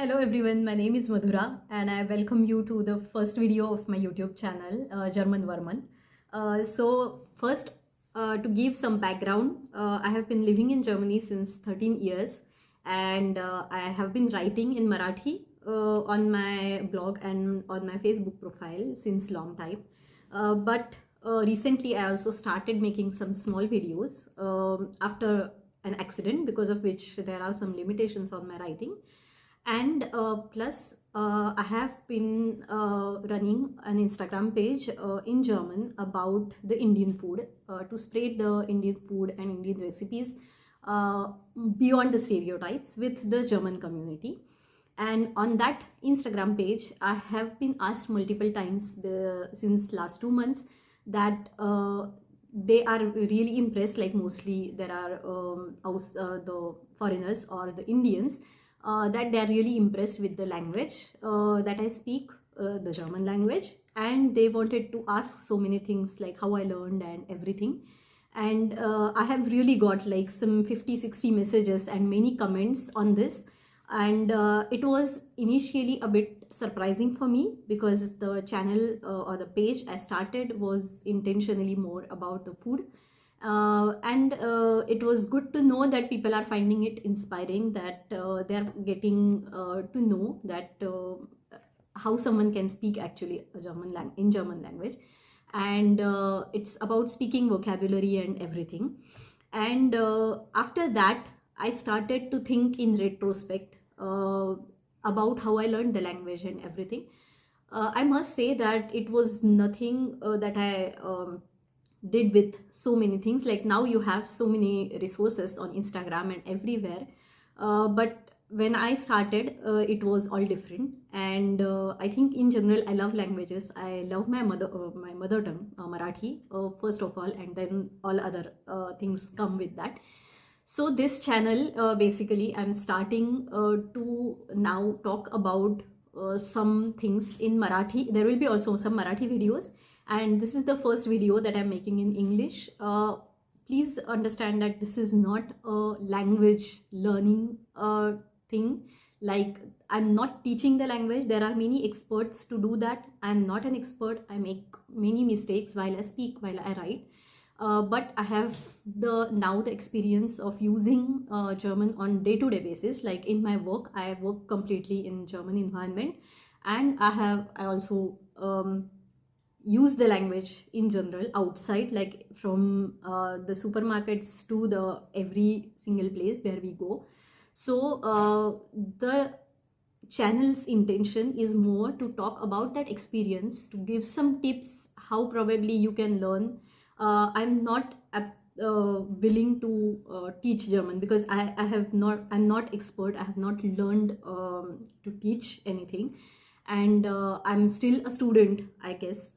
Hello everyone, my name is Madhura and I welcome you to the first video of my YouTube channel, German Varman. So first, to give some background, I have been living in Germany since 13 years and I have been writing in Marathi on my blog and on my Facebook profile since long time. But recently I also started making some small videos after an accident, because of which there are some limitations on my writing. And plus I have been running an Instagram page in German about the Indian food, to spread the Indian food and Indian recipes uh, beyond the stereotypes with the German community. And on that Instagram page I have been asked multiple times since last 2 months that they are really impressed, like mostly there are the foreigners or the Indians, that they are really impressed with the language that I speak, the German language, and they wanted to ask so many things like how I learned and everything. And I have really got like some 50-60 messages and many comments on this. And it was initially a bit surprising for me, because the channel or the page I started was intentionally more about the food. And it was good to know that people are finding it inspiring, that they are getting to know that how someone can speak actually a in German language. And it's about speaking vocabulary and everything. And after that I started to think in retrospect about how I learned the language and everything. I must say that it was nothing that I did with so many things. Like now you have so many resources on Instagram and everywhere, but when I started, it was all different. And I think in general I love languages. I love my mother tongue, Marathi, first of all, and then all other things come with that. So this channel, basically I'm starting to now talk about some things in Marathi. There will be also some Marathi videos, and this is the first video that I'm making in English. Please understand that this is not a language learning thing. Like, I'm not teaching the language. There are many experts to do that. I'm not an expert. I make many mistakes while I speak, while I write. But I have now the experience of using German on day-to-day basis. Like in my work, I work completely in German environment, and I also use the language in general outside, like from the supermarkets to the every single place where we go. So the channel's intention is more to talk about that experience, to give some tips how probably you can learn. I'm not willing to teach German, because I'm not expert. I have not learned to teach anything, and I'm still a student, I guess.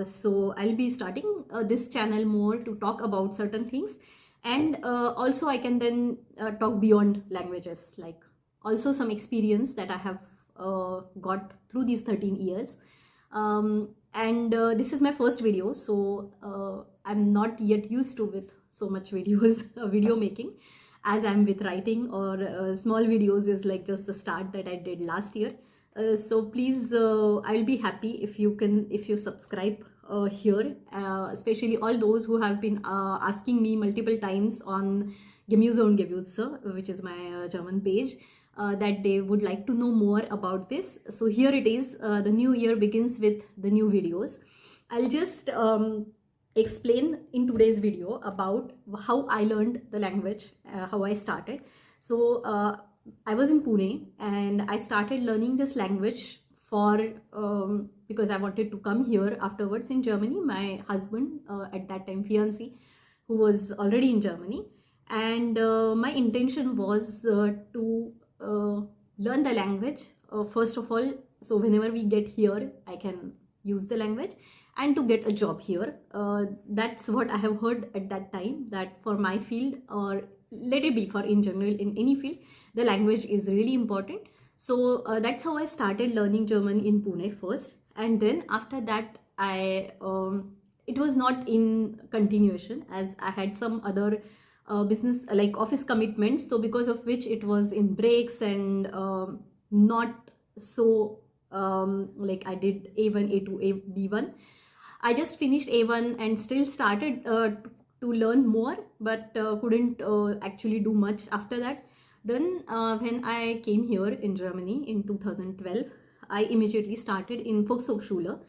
So I'll be starting this channel more to talk about certain things, and also I can then talk beyond languages, like also some experience that I have got through these 13 years. And this is my first video, so I'm not yet used to with so much videos video making, as I'm with writing, or small videos is like just the start that I did last year. So please, I'll be happy if you subscribe here, especially all those who have been asking me multiple times on Gemüse und Gewürze, which is my German page, that they would like to know more about this. So here it is. The new year begins with the new videos. I'll just explain in today's video about how I learned the language, how I started. So I was in Pune and I started learning this language because I wanted to come here afterwards in Germany. My husband, at that time fiancé, who was already in Germany, and my intention was to learn the language first of all, so whenever we get here I can use the language, and to get a job here. That's what I have heard at that time, that for my field, or let it be for in general in any field, the language is really important. So that's how I started learning German in Pune first, and then after that it was not in continuation, as I had some other business like office commitments, so because of which it was in breaks, and not so like I did A1, A2, B1. I just finished A1 and still started to learn more, but couldn't actually do much after that. Then when I came here in Germany in 2012, I immediately started in Volkshochschule,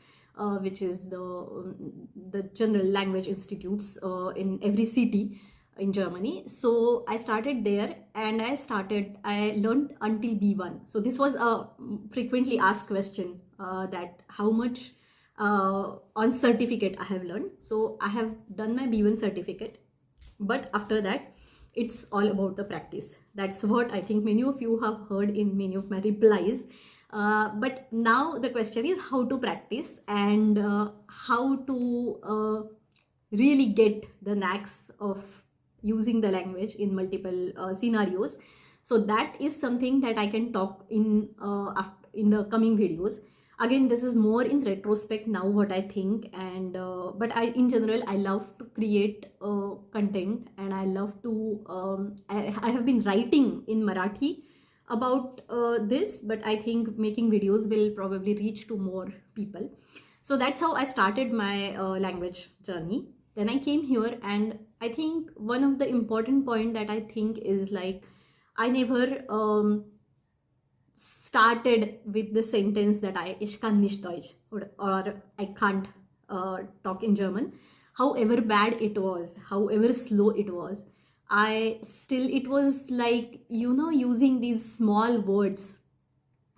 which is the general language institutes in every city in Germany. So I started there, and I learned until B1. So this was a frequently asked question, that how much on certificate I have learned. So I have done my B1 certificate, but after that it's all about the practice. That's what I think many of you have heard in many of my replies. But now the question is how to practice, and how to really get the knacks of using the language in multiple scenarios. So that is something that I can talk in the coming videos. Again, this is more in retrospect now what I think, and but in general I love to create content, and I love to I have been writing in Marathi about this, but I think making videos will probably reach to more people. So that's how I started my language journey. Then I came here, and I think one of the important point that I think is like I never started with the sentence that ich kann nicht Deutsch, or I can't talk in German. However bad it was, however slow it was, it was like, using these small words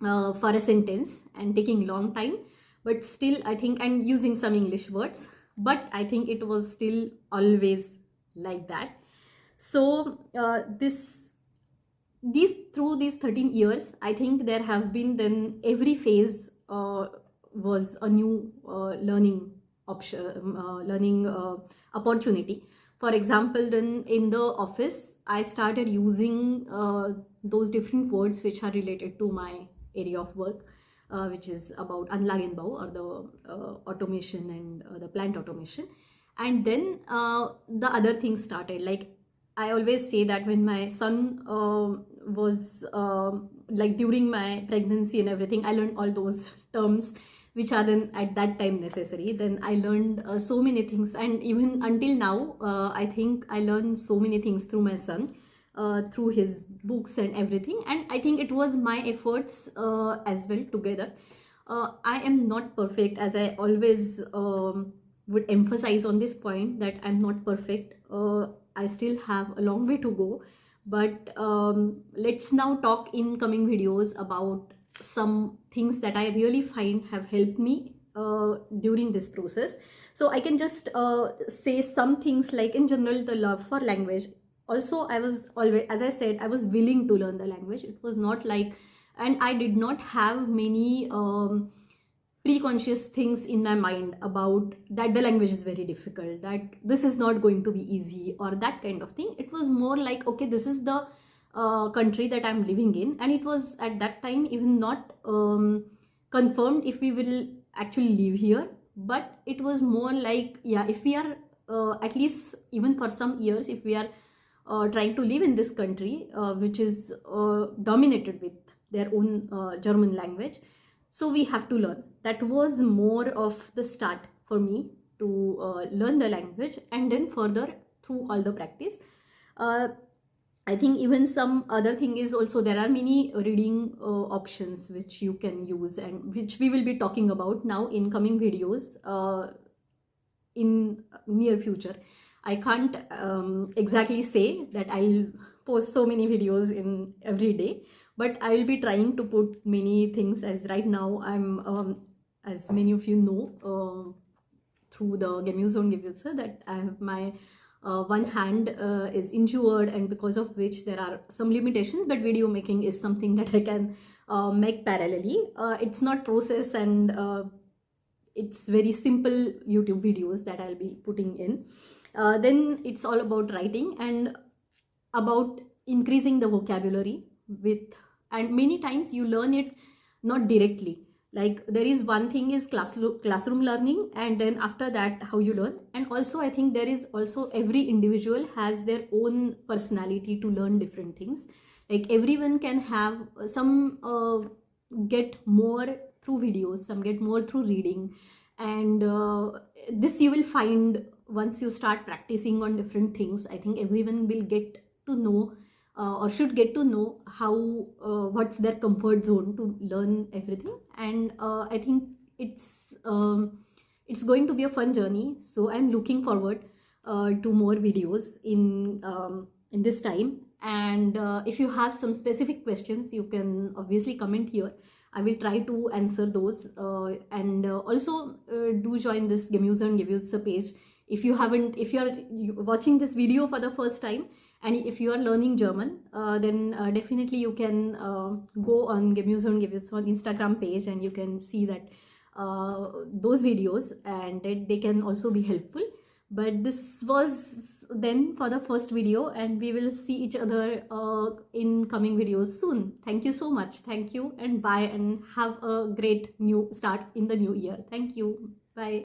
for a sentence and taking long time, but still I think, and using some English words, but I think it was still always like that. So through these 13 years, I think there have been, then every phase was a new learning option, learning opportunity. For example, then in the office, I started using those different words which are related to my area of work, which is about Anlagenbau, or the automation and the plant automation. And then the other things started. Like I always say that when my son was like during my pregnancy and everything, I learned all those terms which are then at that time necessary. Then I learned so many things, and even until now I think I learned so many things through my son, through his books and everything. And I think it was my efforts as well together. I am not perfect, as I always would emphasize on this point, that I'm not perfect. I still have a long way to go, but let's now talk in coming videos about some things that I really find have helped me during this process. So I can just say some things, like in general, the love for language. Also, I was always, as I said, I was willing to learn the language. It was not like, and I did not have many preconscious things in my mind about that the language is very difficult, that this is not going to be easy, or that kind of thing. It was more like, okay, this is the country that I'm living in, and it was at that time even not confirmed if we will actually live here. But it was more like, yeah, if we are at least even for some years, if we are trying to live in this country which is dominated with their own German language, so we have to learn. That was more of the start for me to learn the language, and then further through all the practice. I think even some other thing is also, there are many reading options which you can use, and which we will be talking about now in coming videos in near future. I can't exactly say that I'll post so many videos in every day, but I will be trying to put many things, as right now I'm, as many of you know, through the Gemüse, that I have my one hand is injured, and because of which there are some limitations, but video making is something that I can make parallelly. It's not process, and it's very simple YouTube videos that I'll be putting in. Then it's all about writing and about increasing the vocabulary with, and many times you learn it not directly. Like there is one thing is classroom learning, and then after that how you learn. And also I think there is also, every individual has their own personality to learn different things. Like everyone can have some get more through videos, some get more through reading, and this you will find once you start practicing on different things. I think everyone will get to know or should get to know how what's their comfort zone to learn everything. And I think it's going to be a fun journey, so I'm looking forward to more videos in this time. And if you have some specific questions, you can obviously comment here. I will try to answer those. And also do join this Gemuse and Givuse page. If you haven't, if you are watching this video for the first time, and if you are learning German, then definitely you can go on Gemuse and Givuse on Instagram page, and you can see that those videos, and they can also be helpful. But this was then for the first video, and we will see each other in coming videos soon. Thank you so much. Thank you, and bye, and have a great new start in the new year. Thank you. Bye.